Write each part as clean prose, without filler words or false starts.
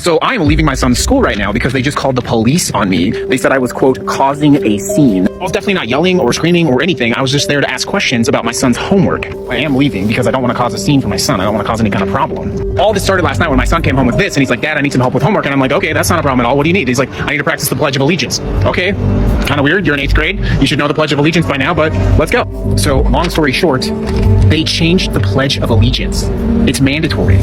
So I am leaving my son's school right now because they just called the police on me. They said I was, quote, causing a scene. I was definitely not yelling or screaming or anything. I was just there to ask questions about my son's homework. I am leaving because I don't want to cause a scene for my son. I don't want to cause any kind of problem. All this started last night when my son came home with this and he's like, Dad, I need some help with homework. And I'm like, okay, that's not a problem at all. What do you need? He's like, I need to practice the Pledge of Allegiance. Okay, kind of weird. You're in 8th grade. You should know the Pledge of Allegiance by now, but let's go. So long story short, they changed the Pledge of Allegiance. It's mandatory.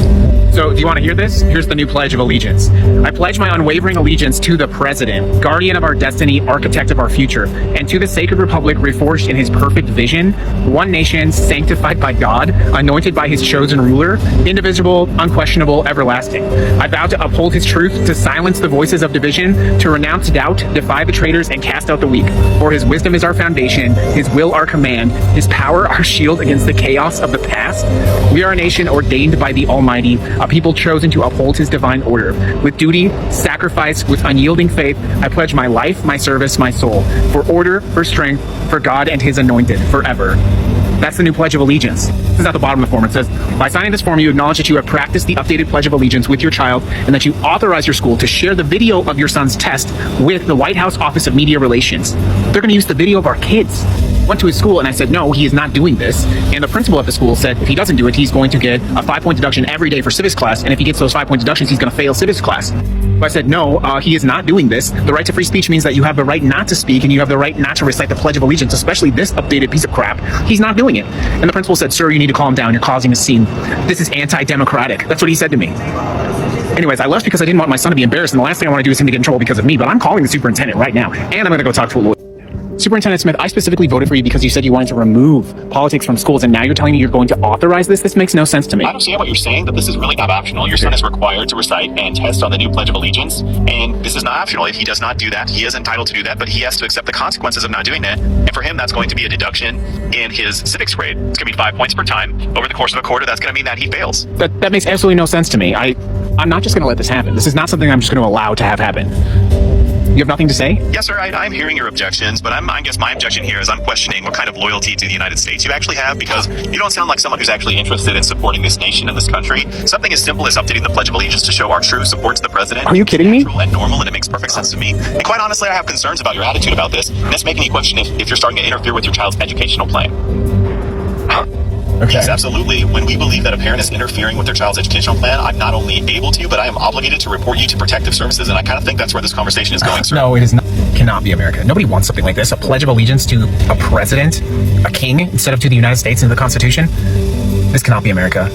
So do you want to hear this? Here's the new Pledge of Allegiance. I pledge my unwavering allegiance to the President, guardian of our destiny, architect of our future, and to the sacred republic reforged in his perfect vision, one nation sanctified by God, anointed by his chosen ruler, indivisible, unquestionable, everlasting. I vow to uphold his truth, to silence the voices of division, to renounce doubt, defy the traitors, and cast out the weak. For his wisdom is our foundation, his will our command, his power our shield against the chaos of the past. We are a nation ordained by the Almighty, a people chosen to uphold his divine order. With duty, sacrifice, with unyielding faith, I pledge my life, my service, my soul, for order, for strength, for God and his anointed, forever. That's the new Pledge of Allegiance. This is at the bottom of the form. It says, by signing this form, you acknowledge that you have practiced the updated Pledge of Allegiance with your child and that you authorize your school to share the video of your son's test with the White House Office of Media Relations. They're going to use the video of our kids. Went to his school and I said, no, he is not doing this. And the principal at the school said, if he doesn't do it, he's going to get a 5-point deduction every day for civics class. And if he gets those 5-point deductions, he's going to fail civics class. So I said, no, he is not doing this. The right to free speech means that you have the right not to speak and you have the right not to recite the Pledge of Allegiance, especially this updated piece of crap. He's not doing it. And the principal said, sir, you need to calm down. You're causing a scene. This is anti-democratic. That's what he said to me. Anyways, I left because I didn't want my son to be embarrassed. And the last thing I want to do is him to get in trouble because of me. But I'm calling the superintendent right now. And I'm going to go talk to a lawyer. Superintendent Smith, I specifically voted for you because you said you wanted to remove politics from schools, and now you're telling me you're going to authorize this? This makes no sense to me. I understand what you're saying, but this is really not optional. Your son is required to recite and test on the new Pledge of Allegiance, and this is not optional. If he does not do that, he is entitled to do that, but he has to accept the consequences of not doing that. And for him, that's going to be a deduction in his civics grade. It's going to be 5 points per time. Over the course of a quarter, that's going to mean that he fails. That makes absolutely no sense to me. I'm not just going to let this happen. This is not something I'm just going to allow to have happen. You have nothing to say? Yes, sir. I'm hearing your objections, but I guess my objection here is I'm questioning what kind of loyalty to the United States you actually have, because you don't sound like someone who's actually interested in supporting this nation and this country. Something as simple as updating the Pledge of Allegiance to show our true support to the president. Are you kidding me? And normal, and it makes perfect sense to me. And quite honestly, I have concerns about your attitude about this, and that's making me question if you're starting to interfere with your child's educational plan. Okay. Yes, absolutely. When we believe that a parent is interfering with their child's educational plan, I'm not only able to, but I am obligated to report you to protective services, and I kind of think that's where this conversation is going, sir. No, it is not. Cannot be America. Nobody wants something like this. A Pledge of Allegiance to a president, a king, instead of to the United States and the Constitution. This cannot be America.